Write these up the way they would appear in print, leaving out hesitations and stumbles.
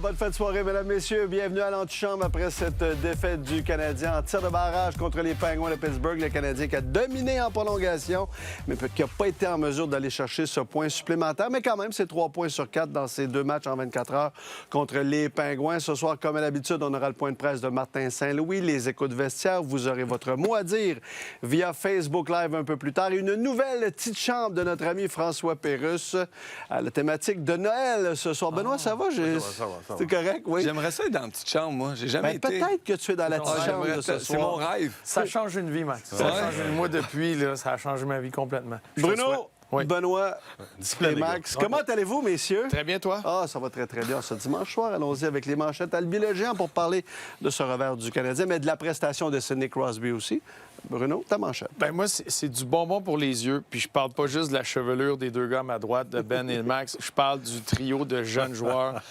bonne fin de soirée, mesdames, messieurs. Bienvenue à l'antichambre après cette défaite du Canadien en tir de barrage contre les Penguins de Pittsburgh. Le Canadien qui a dominé en prolongation, mais qui n'a pas été en mesure d'aller chercher ce point supplémentaire. Mais quand même, c'est 3 points sur 4 dans ces 2 matchs en 24 heures contre les Penguins. Ce soir, comme à l'habitude, on aura le point de presse de Martin Saint-Louis, les échos de vestiaire. Vous aurez votre mot à dire via Facebook Live un peu plus tard. Et une nouvelle petite chambre de notre ami François Pérusse à la thématique de Noël ce soir. Benoît, ça va? Ça va. C'est correct, oui. J'aimerais ça être dans la petite chambre, moi. J'ai jamais été. Peut-être que tu es dans la petite chambre de ce soir. C'est mon rêve. Ça change une vie, Max. Ça change une... Moi, depuis, là, ça a changé ma vie complètement. Bruno, oui. Benoît et Max, comment allez-vous, messieurs? Très bien, toi? Ah, ça va très, très bien. Ce dimanche soir, allons-y avec les manchettes Albi le Géant pour parler de ce revers du Canadien, mais de la prestation de Sidney Crosby aussi. Bruno, ta manchette. Ben moi, c'est du bonbon pour les yeux. Puis je parle pas juste de la chevelure des deux gars à ma droite, de Ben et Max. Je parle du trio de jeunes joueurs.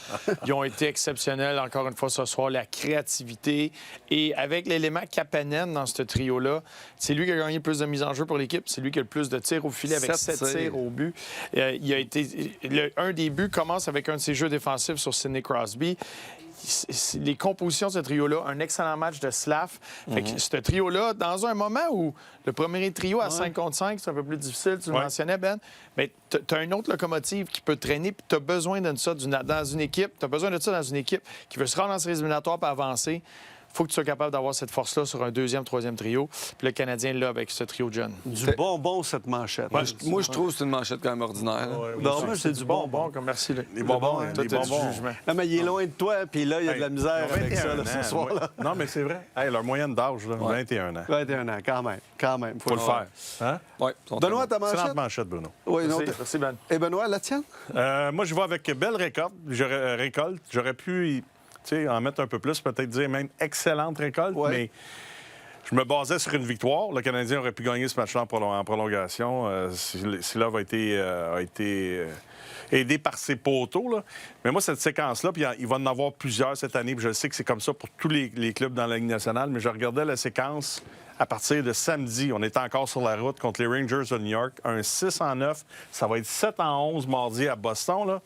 Ils ont été exceptionnels, encore une fois, ce soir. La créativité. Et avec l'élément Kapanen dans ce trio-là, c'est lui qui a gagné le plus de mise en jeu pour l'équipe. C'est lui qui a le plus de tirs au filet avec 7 tirs au but. Il a été... un des buts commence avec un de ses jeux défensifs sur Sidney Crosby. Les compositions de ce trio-là, un excellent match de Slav. Fait que ce trio-là, dans un moment où le premier trio à 5 contre 5, c'est un peu plus difficile, tu le mentionnais, Ben, mais tu as une autre locomotive qui peut traîner, puis tu as besoin de ça dans une équipe. Tu as besoin de ça dans une équipe qui veut se rendre dans ces éliminatoires pour avancer. Il faut que tu sois capable d'avoir cette force-là sur un deuxième, troisième trio. Puis le Canadien, là, avec ce trio de jeunes. Du bonbon, cette manchette. Moi, je trouve que c'est une manchette quand même ordinaire. Non, moi, c'est du bonbon. Comme merci. Les bonbons, Toi, les t'as bonbons. du jugement. Non, mais il est loin de toi, puis là, il y a de la misère avec ça, là, ce soir-là. Non, mais c'est vrai. Hey, leur moyenne d'âge, là, 21 ans. 21 ans, quand même. Faut le faire. Hein? Ouais, Benoît, ta Excellente manchette? manchette, Bruno. Oui, non, Merci, Ben. Et Benoît, la tienne? Moi, je vais avec belle récolte. J'aurais pu en mettre un peu plus, peut-être dire même excellente récolte, mais je me basais sur une victoire. Le Canadien aurait pu gagner ce match-là en prolongation. Silov a été aidé par ses poteaux. Là. Mais moi, cette séquence-là, puis il va en avoir plusieurs cette année, puis je sais que c'est comme ça pour tous les clubs dans la Ligue nationale, mais je regardais la séquence à partir de samedi. On était encore sur la route contre les Rangers de New York. Un 6-9. Ça va être 7-11 mardi à Boston, là.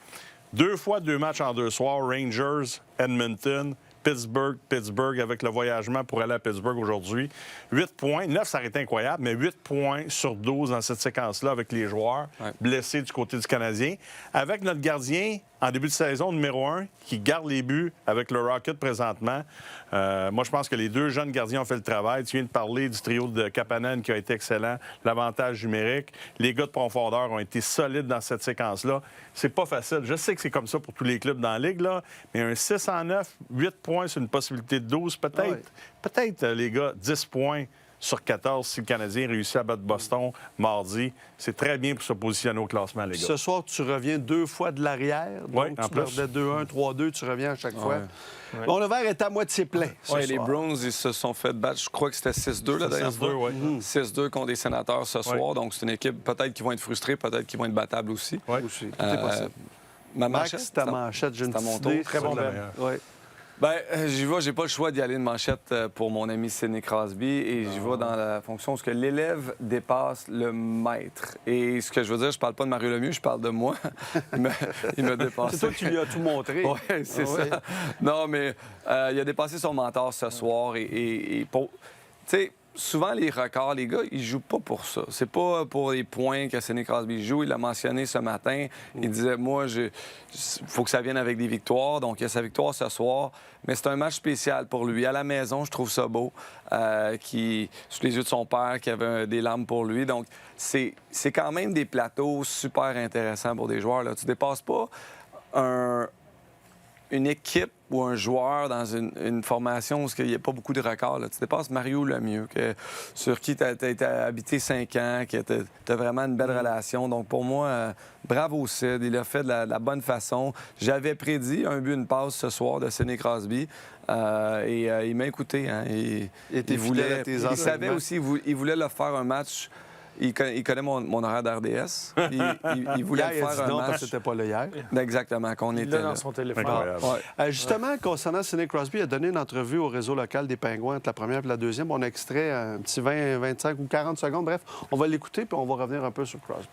2 fois 2 matchs en 2 soirs, Rangers, Edmonton, Pittsburgh avec le voyagement pour aller à Pittsburgh aujourd'hui. 8 points, 9 ça aurait été incroyable, mais 8 points sur 12 dans cette séquence-là avec les joueurs blessés du côté du Canadien. Avec notre gardien en début de saison, numéro 1, qui garde les buts avec le Rocket présentement. Moi, je pense que les 2 jeunes gardiens ont fait le travail. Tu viens de parler du trio de Kapanen qui a été excellent, l'avantage numérique. Les gars de profondeur ont été solides dans cette séquence-là. C'est pas facile. Je sais que c'est comme ça pour tous les clubs dans la Ligue, là, mais un 6-9, 8 points sur une possibilité de 12, peut-être. Peut-être, les gars, 10 points sur 14 si le Canadien réussit à battre Boston mardi. C'est très bien pour se positionner au classement, les gars. Ce soir, tu reviens 2 fois de l'arrière. Donc, en tu plus. perdais 2-1, 3-2, tu reviens à chaque fois. Ouais. Bon, le verre est à moitié plein. Les Browns, ils se sont fait battre. Je crois que c'était 6-2 la dernière fois. 6-2 contre les Sénateurs ce soir. Donc, c'est une équipe peut-être qui vont être frustrés, peut-être qui vont être battables aussi. Tout est possible. Ma Max, manchette, ta manchette, j'ai une c'est à mon petite idée. tour. Très bon, Ben. Oui. Bien, j'y vais. J'ai pas le choix d'y aller de manchette pour mon ami Sidney Crosby. Et j'y vais dans la fonction où ce que l'élève dépasse le maître. Et ce que je veux dire, je parle pas de Mario Lemieux, je parle de moi. Il m'a dépassé. C'est toi qui lui as tout montré. Oui, c'est ça. Non, mais il a dépassé son mentor ce soir. Et pour... Tu sais, souvent, les records, les gars, ils jouent pas pour ça. C'est pas pour les points que Sidney Crosby joue. Il l'a mentionné ce matin. Il disait, moi, faut que ça vienne avec des victoires. Donc, il y a sa victoire ce soir. Mais c'est un match spécial pour lui. À la maison, je trouve ça beau. Sous les yeux de son père, qui avait des larmes pour lui. Donc, c'est quand même des plateaux super intéressants pour des joueurs. Là. Tu dépasses pas une équipe ou un joueur dans une formation où il n'y a pas beaucoup de records. Là. Tu dépasses Mario Lemieux, sur qui tu as habité 5 ans, que tu as vraiment une belle relation. Donc, pour moi, bravo Sid. Il a fait de la bonne façon. J'avais prédit un but, une passe ce soir de Sidney Crosby. Il m'a écouté. Hein. Il savait aussi, il voulait le faire un match. Il connaît mon horaire d'RDS. Il voulait hier, faire un match. C'était pas le hier. Exactement, qu'on était là. Dans son téléphone. Justement, concernant Sidney Crosby, il a donné une entrevue au réseau local des Pingouins entre la première et la deuxième. On a extrait un petit 20, 25 ou 40 secondes. Bref, on va l'écouter puis on va revenir un peu sur Crosby.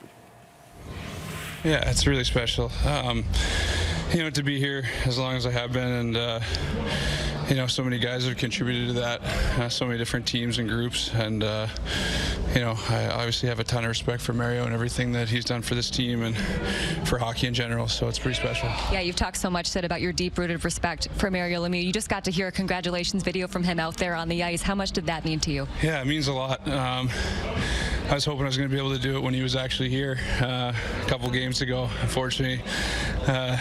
Yeah, it's really special. to be here as long as I have been, and so many guys have contributed to that, so many different teams and groups, and I obviously have a ton of respect for Mario and everything that he's done for this team and for hockey in general, so it's pretty special. Yeah, you've talked so much, Sid, about your deep-rooted respect for Mario Lemieux. You just got to hear a congratulations video from him out there on the ice. How much did that mean to you? Yeah, it means a lot. I was hoping I was going to be able to do it when he was actually here a couple games ago. Unfortunately, I'm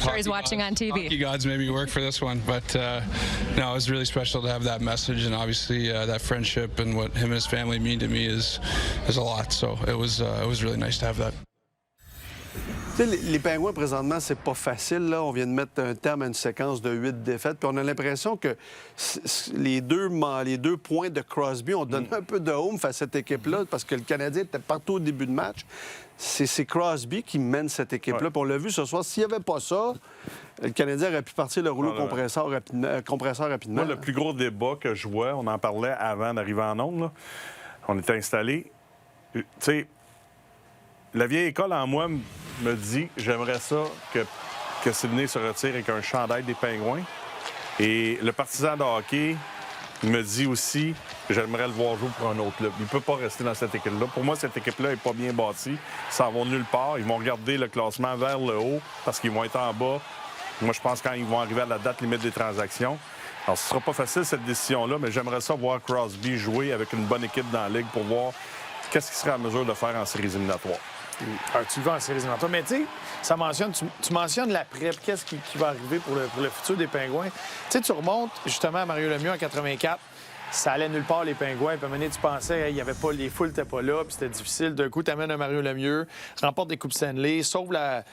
sure he's watching on TV. Hockey gods made me work for this one, but no, it was really special to have that message, and obviously that friendship and what him and his family mean to me is a lot. So it was really nice to have that. Tu sais, les Pingouins, présentement, c'est pas facile. Là. On vient de mettre un terme à une séquence de 8 défaites. Puis on a l'impression que les deux points de Crosby ont donné un peu de home à cette équipe-là parce que le Canadien était partout au début de match. C'est Crosby qui mène cette équipe-là. Puis on l'a vu ce soir. S'il n'y avait pas ça, le Canadien aurait pu partir le rouleau compresseur rapidement. Moi, le plus gros débat que je vois, on en parlait avant d'arriver en ondes, là. On était installés. Tu sais, la vieille école en moi me dit j'aimerais ça que Sidney se retire avec un chandail des Pingouins. Et le partisan de hockey me dit aussi j'aimerais le voir jouer pour un autre club. Il ne peut pas rester dans cette équipe-là. Pour moi, cette équipe-là n'est pas bien bâtie. Ils s'en vont nulle part. Ils vont regarder le classement vers le haut parce qu'ils vont être en bas. Moi, je pense quand ils vont arriver à la date limite des transactions. Alors, ce ne sera pas facile, cette décision-là, mais j'aimerais ça voir Crosby jouer avec une bonne équipe dans la Ligue pour voir qu'est-ce qu'il serait en mesure de faire en séries éliminatoires. Alors, tu le vois en séries éliminatoires. Mais tu sais, ça mentionne, tu mentionnes l'après. Qu'est-ce qui va arriver pour le futur des Pingouins? Tu sais, tu remontes justement à Mario Lemieux en 84. Ça allait nulle part, les Pingouins. Puis à un moment donné, tu pensais, il y avait pas, les foules n'étaient pas là, puis c'était difficile. D'un coup, tu amènes un Mario Lemieux, remporte des Coupes Stanley, sauve la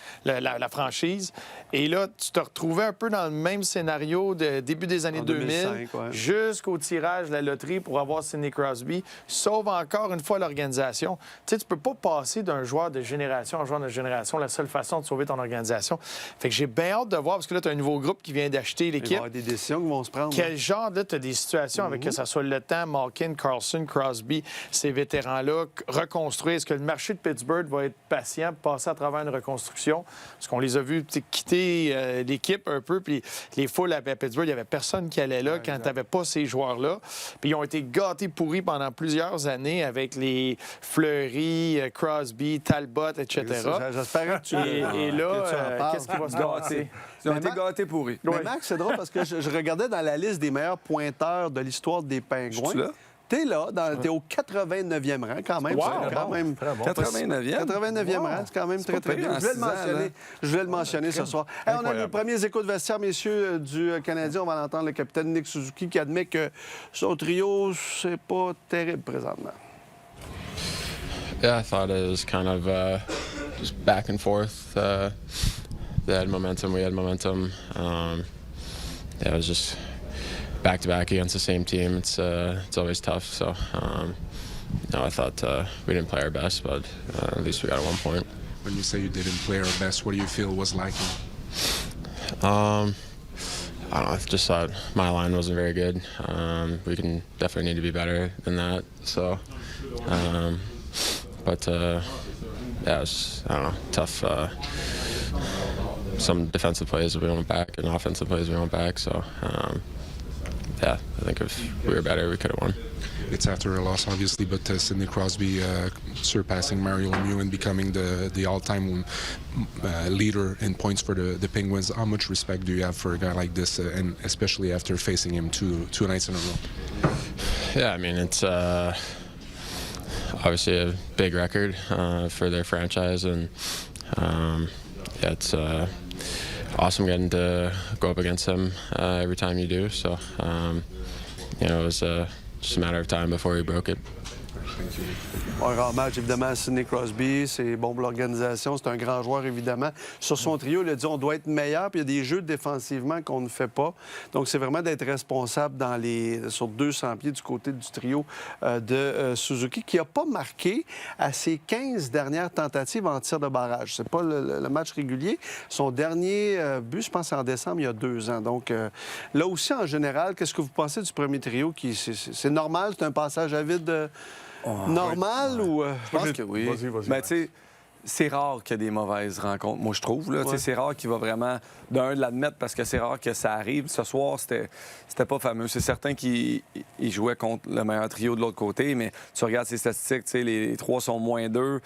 franchise. Et là, tu te retrouvais un peu dans le même scénario de début des années 2000, jusqu'au tirage de la loterie pour avoir Sidney Crosby, sauve encore une fois l'organisation. Tu sais, tu peux pas passer d'un joueur de génération à un joueur de génération, la seule façon de sauver ton organisation. Fait que j'ai bien hâte de voir, parce que là, tu as un nouveau groupe qui vient d'acheter l'équipe. Il va y avoir des décisions qui vont se prendre. Quel genre, là, tu as des situations avec que ça soit le temps, Malkin, Carlson, Crosby, ces vétérans-là, reconstruire. Est-ce que le marché de Pittsburgh va être patient, passer à travers une reconstruction? Parce qu'on les a vus quitter l'équipe un peu, puis les foules à Pittsburgh, il n'y avait personne qui allait là quand tu n'avais pas ces joueurs-là. Puis ils ont été gâtés pourris pendant plusieurs années avec les Fleury, Crosby, Talbot, etc. J'espère que tu Et là, qu'est-ce qui va se passer? Ils ont été gâtés pourris. Mais Max, c'est drôle parce que je regardais dans la liste des meilleurs pointeurs de l'histoire des Pingouins. T'es là, t'es au 89e rang quand même. Wow, c'est quand même très bon. 89e? 89e rang, c'est quand même très, très bien. Je voulais le mentionner ce soir. Hey, on a les premiers échos de vestiaire, messieurs, du Canadien. On va l'entendre, le capitaine Nick Suzuki qui admet que son trio, c'est pas terrible présentement. Yeah, I thought it was kind of just back and forth. They had momentum, we had momentum. Yeah, it was just back-to-back against the same team. It's always tough. So, I thought we didn't play our best, but at least we got 1 point. When you say you didn't play our best, what do you feel was lacking? I don't know. I just thought my line wasn't very good. We can definitely need to be better than that. So, yeah, it was, I don't know, tough. Some defensive plays we went back and offensive plays we went back. So, yeah, I think if we were better, we could have won. It's after a loss, obviously, but Sidney Crosby surpassing Mario Lemieux and becoming the all-time leader in points for the Penguins. How much respect do you have for a guy like this, and especially after facing him two nights in a row? Yeah, I mean, it's obviously a big record for their franchise, and yeah, it's awesome getting to go up against him every time you do. So, it was just a matter of time before he broke it. Un rare match, évidemment, Sidney Crosby. C'est bon pour l'organisation. C'est un grand joueur, évidemment. Sur son trio, il a dit on doit être meilleur. Puis il y a des jeux défensivement qu'on ne fait pas. Donc, c'est vraiment d'être responsable sur 200 pieds du côté du trio de Suzuki, qui n'a pas marqué à ses 15 dernières tentatives en tir de barrage. C'est pas le match régulier. Son dernier but, je pense, en décembre, il y a 2 ans. Donc, là aussi, en général, qu'est-ce que vous pensez du premier trio? C'est normal? C'est un passage à vide normal ou... Je pense que oui. Vas-y. Ben, tu sais, c'est rare qu'il y ait des mauvaises rencontres, moi, je trouve. Là. C'est rare qu'il va vraiment, de l'admettre, parce que c'est rare que ça arrive. Ce soir, c'était pas fameux. C'est certain qu'il jouait contre le meilleur trio de l'autre côté, mais tu regardes ses statistiques, les 3 sont -2.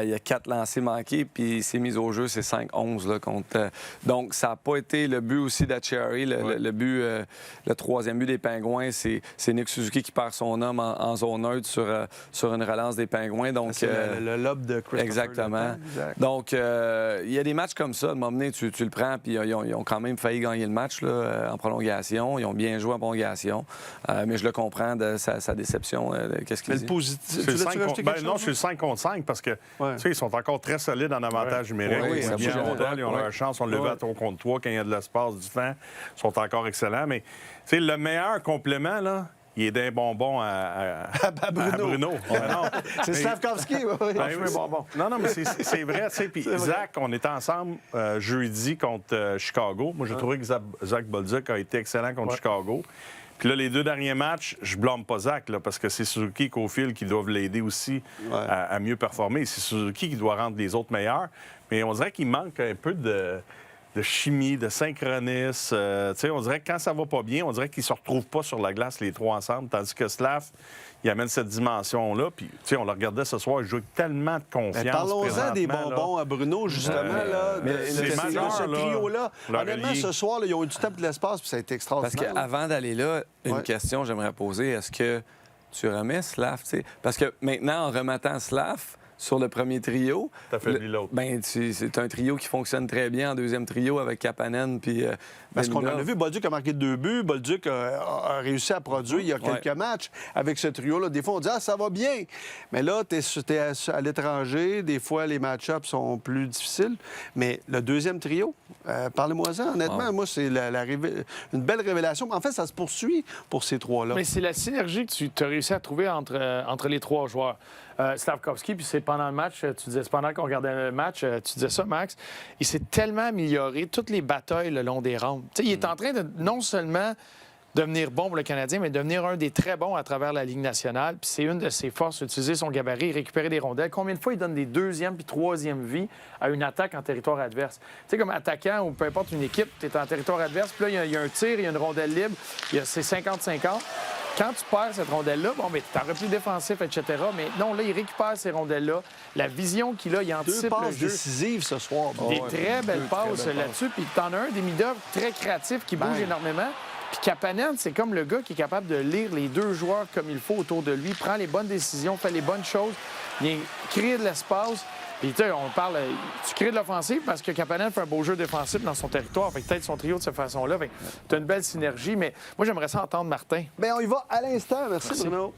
Il y a 4 lancers manqués, puis ses mises au jeu, c'est 5-11 là, contre. Donc, ça n'a pas été le but aussi d'Acciari. Le but, le 3e but des Pingouins, c'est Nick Suzuki qui perd son homme en zone neutre sur une relance des Pingouins. Donc, c'est le lob de Christopher. Exactement. Exact. Donc, il y a des matchs comme ça. De moment donné, tu le prends, puis ils ont quand même failli gagner le match là, en prolongation. Ils ont bien joué en prolongation. Mais je le comprends de sa déception. Qu'est-ce qu'il dit? Le positif. C'est le 5 contre 5 parce que ils sont encore très solides en avantage numérique. Oui, ils absolument. bien rondelle, ils ont leur chance. On le levé à 3 contre 3 quand il y a de l'espace, du temps. Ils sont encore excellents. Mais le meilleur complément, là, il est d'un bonbon à Bruno. C'est Slavkovski, oui. Non, mais c'est vrai. Puis Zach, on était ensemble jeudi contre Chicago. Moi, j'ai trouvé que Zach Bolduc a été excellent contre Chicago. Puis là, les 2 derniers matchs, je blâme pas Zach, là, parce que c'est Suzuki et Caulfield qui doivent l'aider aussi à mieux performer. C'est Suzuki qui doit rendre les autres meilleurs. Mais on dirait qu'il manque un peu de chimie, de synchronisme. On dirait que quand ça va pas bien, on dirait qu'ils se retrouvent pas sur la glace, les 3 ensemble. Tandis que Slav, il amène cette dimension-là. Puis, on le regardait ce soir, il joue avec tellement de confiance. Parlons-en des bonbons à Bruno, justement. Ce trio-là. Honnêtement, ce soir, ils ont eu du temps et de l'espace, puis ça a été extraordinaire. Parce qu'avant d'aller là, une question j'aimerais poser. Est-ce que tu remets Slav? Parce que maintenant, en remettant Slav sur le premier trio, t'affaiblis l'autre. C'est un trio qui fonctionne très bien en deuxième trio avec Kapanen puis parce qu'on en a vu, Bolduc a marqué 2 buts. Bolduc a réussi à produire il y a quelques matchs avec ce trio-là. Des fois, on dit « Ah, ça va bien! » Mais là, t'es à l'étranger. Des fois, les match-ups sont plus difficiles. Mais le deuxième trio, parlez-moi-en. Honnêtement, moi, c'est une belle révélation. En fait, ça se poursuit pour ces 3-là. Mais c'est la synergie que tu as réussi à trouver entre les 3 joueurs. Slavkovski, puis c'est pendant le match, tu disais, pendant qu'on regardait le match, tu disais ça, Max, il s'est tellement amélioré, toutes les batailles le long des rampes. Il est en train de non seulement devenir bon pour le Canadien, mais devenir un des très bons à travers la Ligue nationale. Puis c'est une de ses forces, utiliser son gabarit, récupérer des rondelles. Combien de fois il donne des 2e puis 3e vies à une attaque en territoire adverse? Tu sais, comme attaquant ou peu importe une équipe, tu es en territoire adverse, puis là, il y a un tir, il y a une rondelle libre, c'est 50-50. Quand tu perds cette rondelle-là, mais tu as un repli défensif, etc. Mais non, là, il récupère ces rondelles-là. La vision qu'il a, il anticipe 2 passes le jeu. décisives ce soir. Des très belles passes là-dessus. Puis t'en as un des mid-off très créatif qui bouge énormément. Puis Kapanen, c'est comme le gars qui est capable de lire les 2 joueurs comme il faut autour de lui, prend les bonnes décisions, fait les bonnes choses, vient créer de l'espace. Puis, tu sais, on parle, tu crées de l'offensive parce que Kapanen fait un beau jeu défensif dans son territoire. Fait que peut-être son trio de cette façon-là. Tu as une belle synergie, mais moi, j'aimerais ça entendre Martin. Bien, on y va à l'instant. Merci. Bruno.